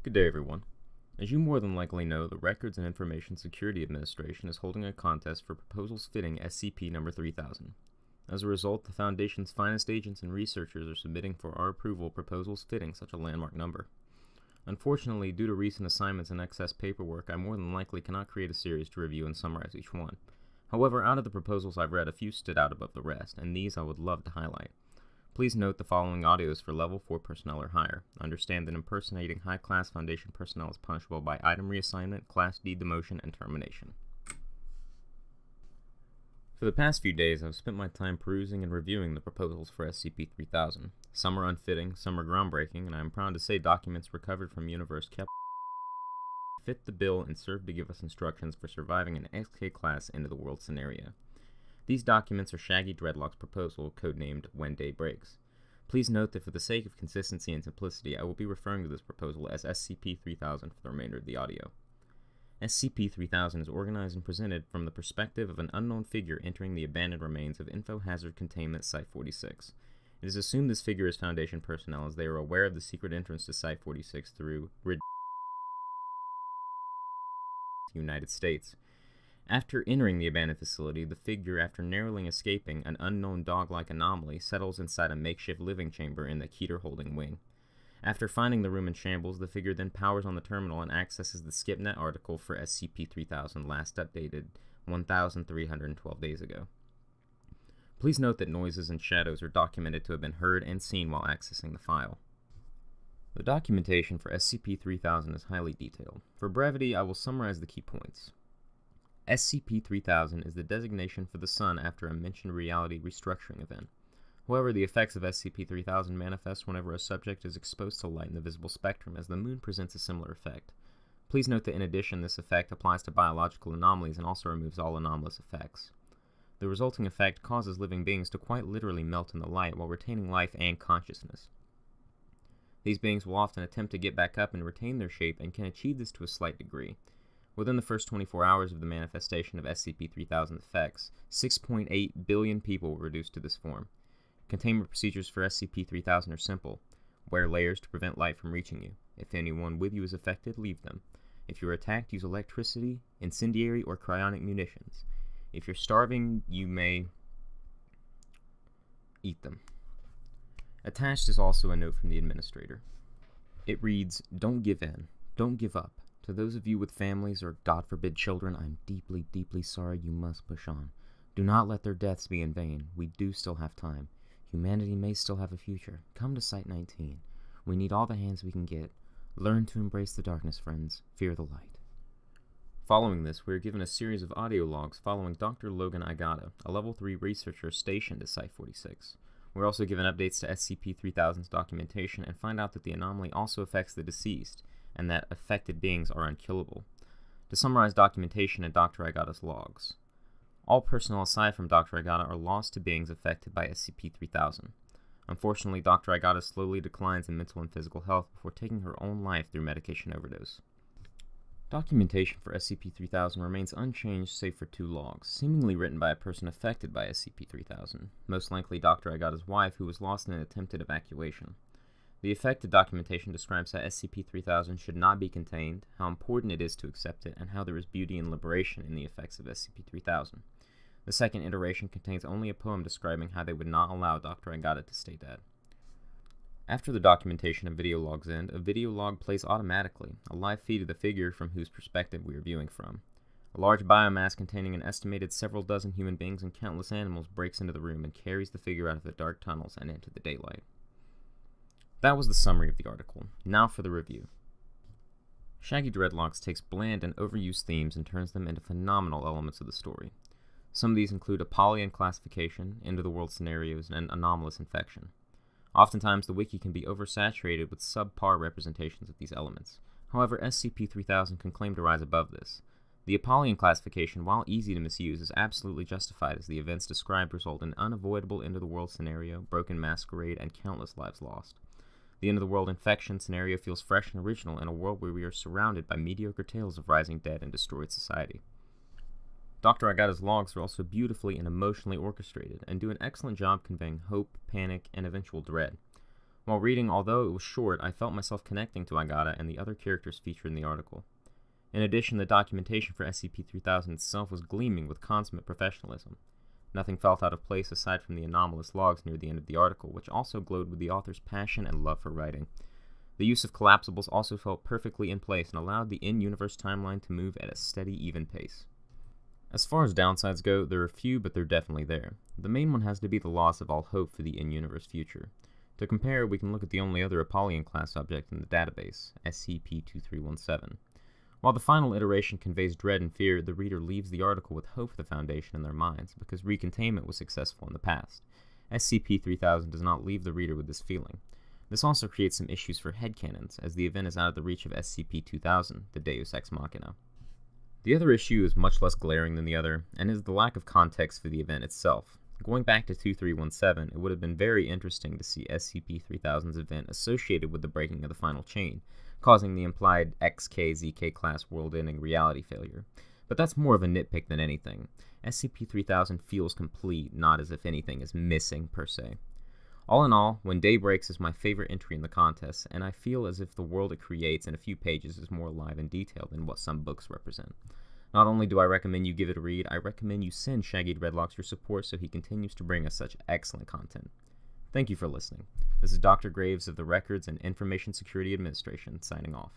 Good day, everyone. As you more than likely know, the Records and Information Security Administration is holding a contest for proposals fitting SCP number 3000. As a result, the Foundation's finest agents and researchers are submitting for our approval proposals fitting such a landmark number. Unfortunately, due to recent assignments and excess paperwork, I more than likely cannot create a series to review and summarize each one. However, out of the proposals I've read, a few stood out above the rest, and these I would love to highlight. Please note the following audio is for Level 4 personnel or higher. Understand that impersonating high-class Foundation personnel is punishable by item reassignment, Class D demotion, and termination. For the past few days, I've spent my time perusing and reviewing the proposals for SCP-3000. Some are unfitting, some are groundbreaking, and I am proud to say documents recovered from Universe kept fit the bill and serve to give us instructions for surviving an XK-class end-of-the-world scenario. These documents are Shaggydredlocks' proposal, codenamed When Day Breaks. Please note that for the sake of consistency and simplicity, I will be referring to this proposal as SCP-3000 for the remainder of the audio. SCP-3000 is organized and presented from the perspective of an unknown figure entering the abandoned remains of Info Hazard Containment Site-46. It is assumed this figure is Foundation personnel, as they are aware of the secret entrance to Site-46 through United States. After entering the abandoned facility, the figure, after narrowly escaping an unknown dog-like anomaly, settles inside a makeshift living chamber in the Keter-holding wing. After finding the room in shambles, the figure then powers on the terminal and accesses the SkipNet article for SCP-3000, last updated 1,312 days ago. Please note that noises and shadows are documented to have been heard and seen while accessing the file. The documentation for SCP-3000 is highly detailed. For brevity, I will summarize the key points. SCP-3000 is the designation for the Sun after a mentioned reality restructuring event. However, the effects of SCP-3000 manifest whenever a subject is exposed to light in the visible spectrum, as the Moon presents a similar effect. Please note that in addition, this effect applies to biological anomalies and also removes all anomalous effects. The resulting effect causes living beings to quite literally melt in the light while retaining life and consciousness. These beings will often attempt to get back up and retain their shape and can achieve this to a slight degree. Within the first 24 hours of the manifestation of SCP-3000 effects, 6.8 billion people were reduced to this form. Containment procedures for SCP-3000 are simple. Wear layers to prevent light from reaching you. If anyone with you is affected, leave them. If you're attacked, use electricity, incendiary, or cryonic munitions. If you're starving, you may eat them. Attached is also a note from the administrator. It reads, "Don't give in. Don't give up. To those of you with families or, God forbid, children, I'm deeply, deeply sorry you must push on. Do not let their deaths be in vain. We do still have time. Humanity may still have a future. Come to Site-19. We need all the hands we can get. Learn to embrace the darkness, friends. Fear the light." Following this, we are given a series of audio logs following Dr. Logan Igata, a Level 3 researcher stationed at Site-46. We're also given updates to SCP-3000's documentation and find out that the anomaly also affects the deceased, and that affected beings are unkillable. To summarize documentation in Dr. Igata's logs. All personnel aside from Dr. Igata are lost to beings affected by SCP-3000. Unfortunately, Dr. Igata slowly declines in mental and physical health before taking her own life through medication overdose. Documentation for SCP-3000 remains unchanged save for 2 logs, seemingly written by a person affected by SCP-3000, most likely Dr. Igata's wife, who was lost in an attempted evacuation. The affected documentation describes how SCP-3000 should not be contained, how important it is to accept it, and how there is beauty and liberation in the effects of SCP-3000. The second iteration contains only a poem describing how they would not allow Dr. Igata to stay dead. After the documentation and video logs end, a video log plays automatically, a live feed of the figure from whose perspective we are viewing from. A large biomass containing an estimated several dozen human beings and countless animals breaks into the room and carries the figure out of the dark tunnels and into the daylight. That was the summary of the article. Now for the review. Shaggydredlocks takes bland and overused themes and turns them into phenomenal elements of the story. Some of these include Apollyon classification, end-of-the-world scenarios, and anomalous infection. Oftentimes, the wiki can be oversaturated with subpar representations of these elements. However, SCP-3000 can claim to rise above this. The Apollyon classification, while easy to misuse, is absolutely justified as the events described result in unavoidable end-of-the-world scenario, broken masquerade, and countless lives lost. The end-of-the-world infection scenario feels fresh and original in a world where we are surrounded by mediocre tales of rising dead and destroyed society. Dr. Igata's logs are also beautifully and emotionally orchestrated, and do an excellent job conveying hope, panic, and eventual dread. While reading, although it was short, I felt myself connecting to Agata and the other characters featured in the article. In addition, the documentation for SCP-3000 itself was gleaming with consummate professionalism. Nothing felt out of place aside from the anomalous logs near the end of the article, which also glowed with the author's passion and love for writing. The use of collapsibles also felt perfectly in place and allowed the in-universe timeline to move at a steady, even pace. As far as downsides go, there are few, but they're definitely there. The main one has to be the loss of all hope for the in-universe future. To compare, we can look at the only other Apollyon-class object in the database, SCP-2317. While the final iteration conveys dread and fear, the reader leaves the article with hope for the Foundation in their minds, because recontainment was successful in the past. SCP-3000 does not leave the reader with this feeling. This also creates some issues for headcanons, as the event is out of the reach of SCP-2000, the Deus Ex Machina. The other issue is much less glaring than the other, and is the lack of context for the event itself. Going back to 2317, it would have been very interesting to see SCP-3000's event associated with the breaking of the final chain, causing the implied XKZK class world-ending reality failure. But that's more of a nitpick than anything. SCP-3000 feels complete, not as if anything is missing, per se. All in all, When Day Breaks is my favorite entry in the contest, and I feel as if the world it creates in a few pages is more alive and detailed than what some books represent. Not only do I recommend you give it a read, I recommend you send Shaggydredlocks your support so he continues to bring us such excellent content. Thank you for listening. This is Dr. Graves of the Records and Information Security Administration, signing off.